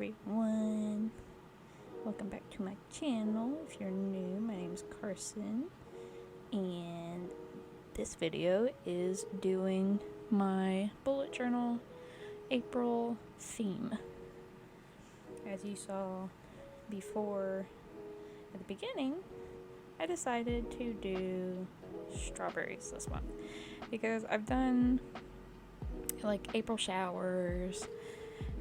everyone. Welcome back to my channel. If you're new, my name is Carson, and this video is doing my bullet journal April theme. As you saw before at the beginning, I decided to do strawberries this month because I've done like April showers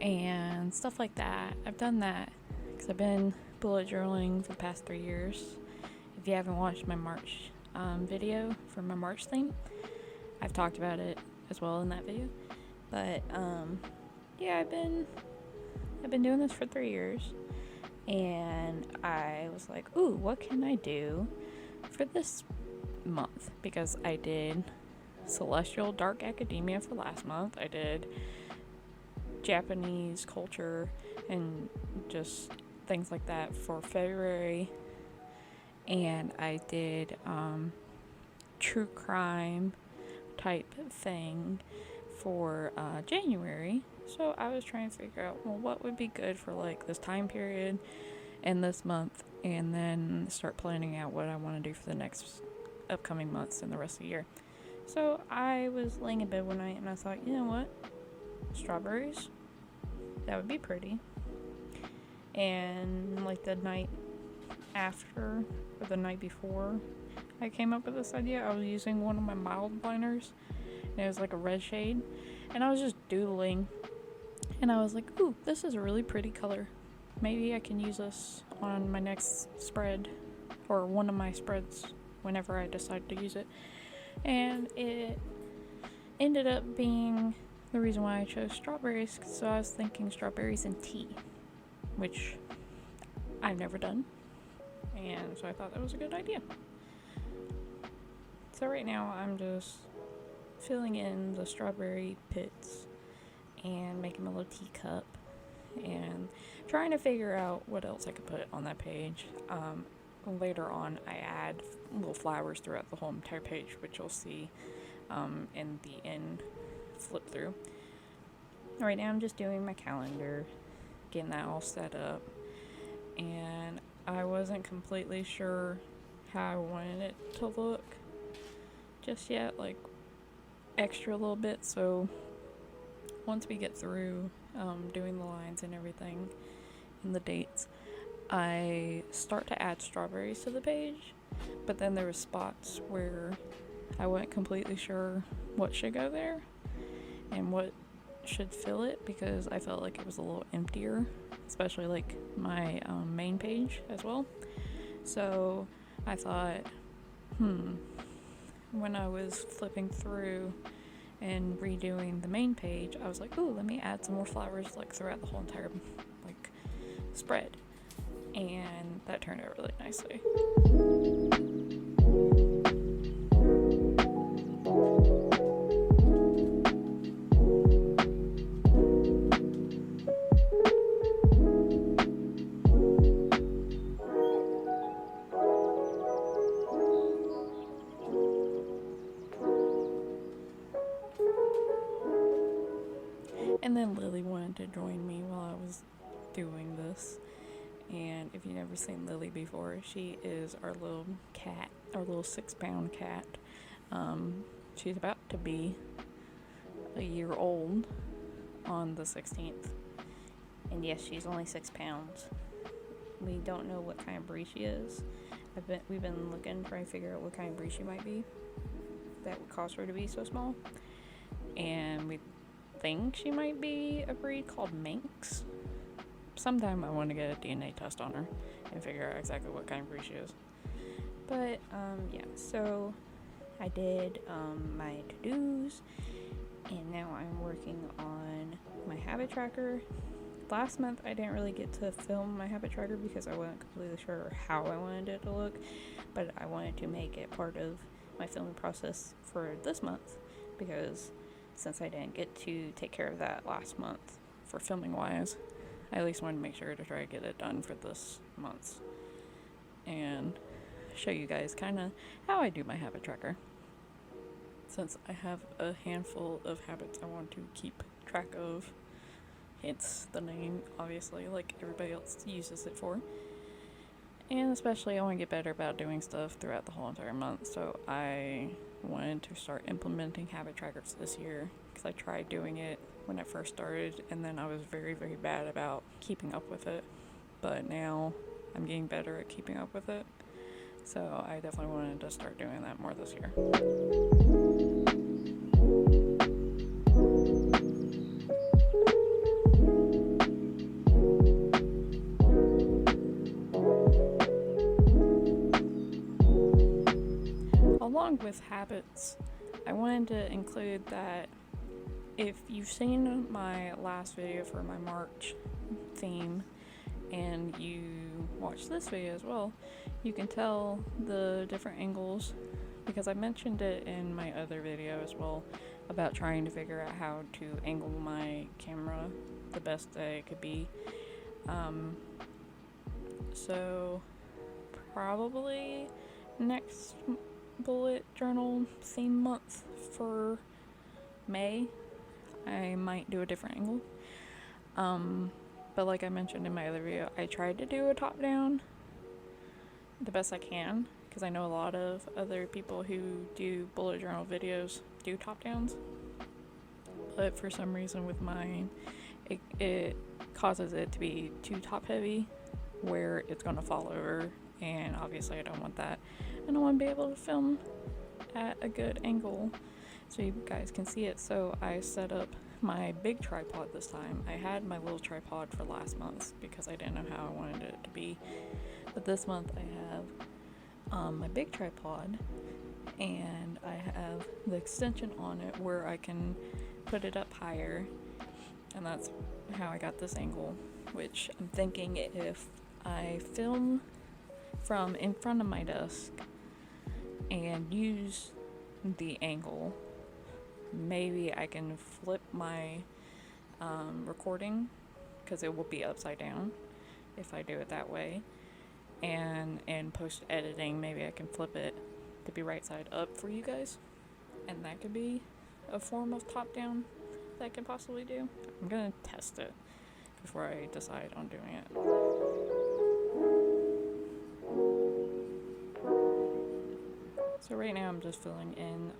and stuff like that. I've done that because I've been bullet journaling for the past 3 years. If you haven't watched my March video for my March theme, I've talked about it as well in that video. But yeah, I've been doing this for 3 years, and I was like, ooh, what can I do for this month? Because I did Celestial Dark Academia for last month. I did Japanese culture and just things like that for February, and I did true crime type thing for January. So I was trying to figure out, well, what would be good for like this time period and this month, and then start planning out what I want to do for the next upcoming months and the rest of the year. So I was laying in bed one night and I thought, you know what, strawberries, that would be pretty. And like the night after or the night before I came up with this idea, I was using one of my mild liners, and it was like a red shade, and I was just doodling, and I was like, ooh, this is a really pretty color. Maybe I can use this on my next spread, or one of my spreads whenever I decide to use it. And it ended up being the reason why I chose strawberries. So I was thinking strawberries and tea, which I've never done, and so I thought that was a good idea. So right now I'm just filling in the strawberry pits and making a little teacup and trying to figure out what else I could put on that page. Later on I add little flowers throughout the whole entire page, which you'll see in the end flip through. Right now I'm just doing my calendar, getting that all set up, and I wasn't completely sure how I wanted it to look just yet, like extra a little bit. So once we get through doing the lines and everything and the dates, I start to add strawberries to the page. But then there were spots where I wasn't completely sure what should go there and what should fill it, because I felt like it was a little emptier, especially like my main page as well. So I thought, when I was flipping through and redoing the main page, I was like, ooh, let me add some more flowers like throughout the whole entire like spread, and that turned out really nicely. And then Lily wanted to join me while I was doing this. And if you've never seen Lily before, she is our little cat, our little 6-pound cat. She's about to be a year old on the 16th. And yes, she's only 6 pounds. We don't know what kind of breed she is. We've been looking, trying to figure out what kind of breed she might be that would cause her to be so small. And we think she might be a breed called Manx. Sometime I want to get a DNA test on her and figure out exactly what kind of breed she is. But yeah, so I did my to-dos, and now I'm working on my habit tracker. Last month I didn't really get to film my habit tracker because I wasn't completely sure how I wanted it to look, but I wanted to make it part of my filming process for this month, because since I didn't get to take care of that last month for filming wise, I at least wanted to make sure to try to get it done for this month and show you guys kind of how I do my habit tracker, since I have a handful of habits I want to keep track of hence the name, obviously, like everybody else uses it for. And especially I want to get better about doing stuff throughout the whole entire month, so I wanted to start implementing habit trackers this year, because I tried doing it when I first started, and then I was very, very bad about keeping up with it. But now I'm getting better at keeping up with it, so I definitely wanted to start doing that more this year. Along with habits, I wanted to include that if you've seen my last video for my March theme and you watch this video as well, you can tell the different angles, because I mentioned it in my other video as well about trying to figure out how to angle my camera the best that it could be. So probably next bullet journal theme month for May, I might do a different angle. But like I mentioned in my other video, I tried to do a top down the best I can, because I know a lot of other people who do bullet journal videos do top downs, but for some reason with mine, it causes it to be too top heavy where it's going to fall over, and obviously I don't want that, and I want to be able to film at a good angle so you guys can see it. So I set up my big tripod this time. I had my little tripod for last month because I didn't know how I wanted it to be, but this month I have my big tripod, and I have the extension on it where I can put it up higher, and that's how I got this angle, which I'm thinking if I film from in front of my desk and use the angle, maybe I can flip my recording, because it will be upside down if I do it that way, and in post editing maybe I can flip it to be right side up for you guys, and that could be a form of top down that I could possibly do. I'm gonna test it before I decide on doing it. So right now I'm just filling in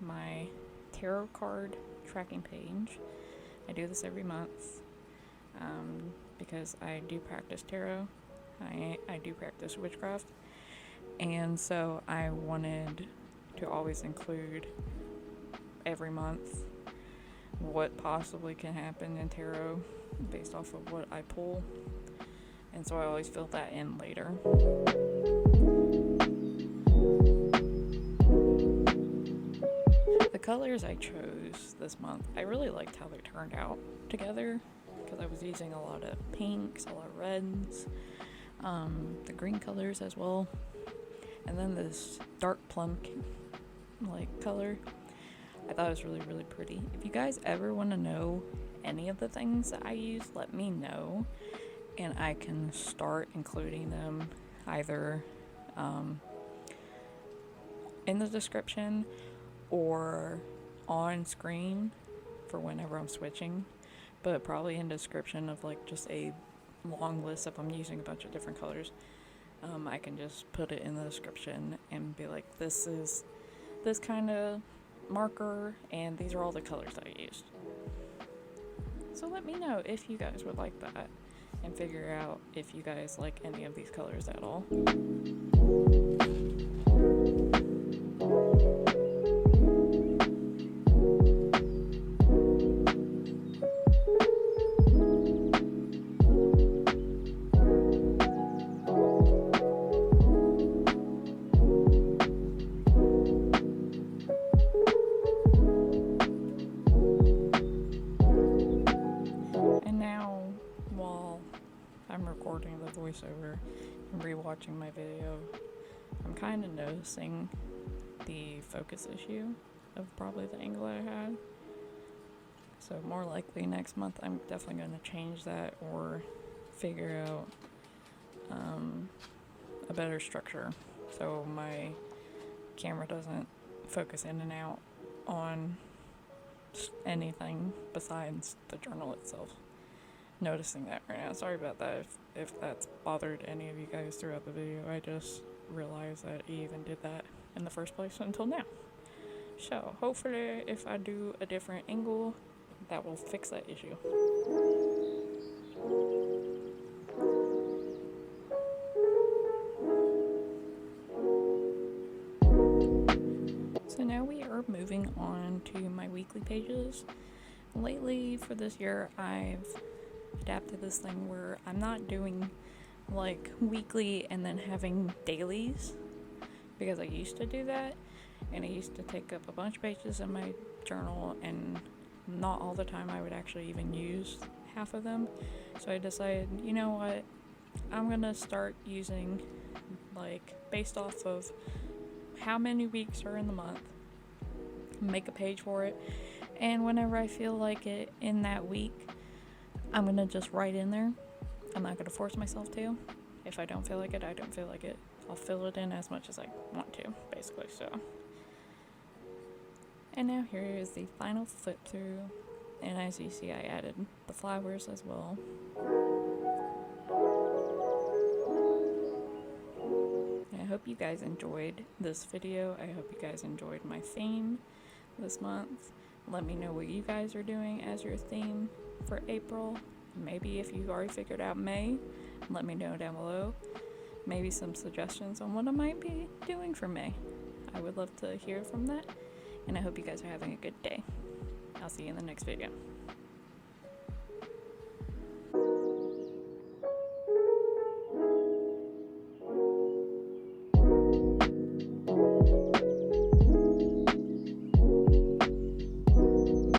my tarot card tracking page. I do this every month because I do practice tarot. I do practice witchcraft, and so I wanted to always include every month what possibly can happen in tarot based off of what I pull, and so I always fill that in later. The colors I chose this month, I really liked how they turned out together, because I was using a lot of pinks, a lot of reds, the green colors as well, and then this dark plum color. I thought it was really, really pretty. If you guys ever want to know any of the things that I use, let me know, and I can start including them either in the description or on screen for whenever I'm switching, but probably in description of just a long list if I'm using a bunch of different colors. I can just put it in the description and be like, this is this kind of marker, and these are all the colors that I used. So let me know if you guys would like that, and figure out if you guys like any of these colors at all. And now, while I'm recording the voiceover and rewatching my video, I'm kind of noticing the focus issue of probably the angle I had. So more likely next month I'm definitely going to change that or figure out a better structure so my camera doesn't focus in and out on anything besides the journal itself. noticing that right now. Sorry about that if that's bothered any of you guys throughout the video. I just realized that I even did that in the first place until now. So hopefully if I do a different angle, that will fix that issue. So now we are moving on to my weekly pages. Lately for this year, I've adapted this thing where I'm not doing like weekly and then having dailies, because I used to do that and it used to take up a bunch of pages in my journal, and not all the time I would actually even use half of them. So I decided, you know what, I'm gonna start using, like, based off of how many weeks are in the month, make a page for it, and whenever I feel like it in that week, I'm gonna just write in there. I'm not gonna force myself to. If I don't feel like it, I don't feel like it. I'll fill it in as much as I want to, basically. So, and now here is the final flip through, and as you see, I added the flowers as well. I hope you guys enjoyed this video. I hope you guys enjoyed my theme this month. Let me know what you guys are doing as your theme for April. Maybe if you've already figured out May, let me know down below. Maybe some suggestions on what I might be doing for May. I would love to hear from that, and I hope you guys are having a good day. I'll see you in the next video.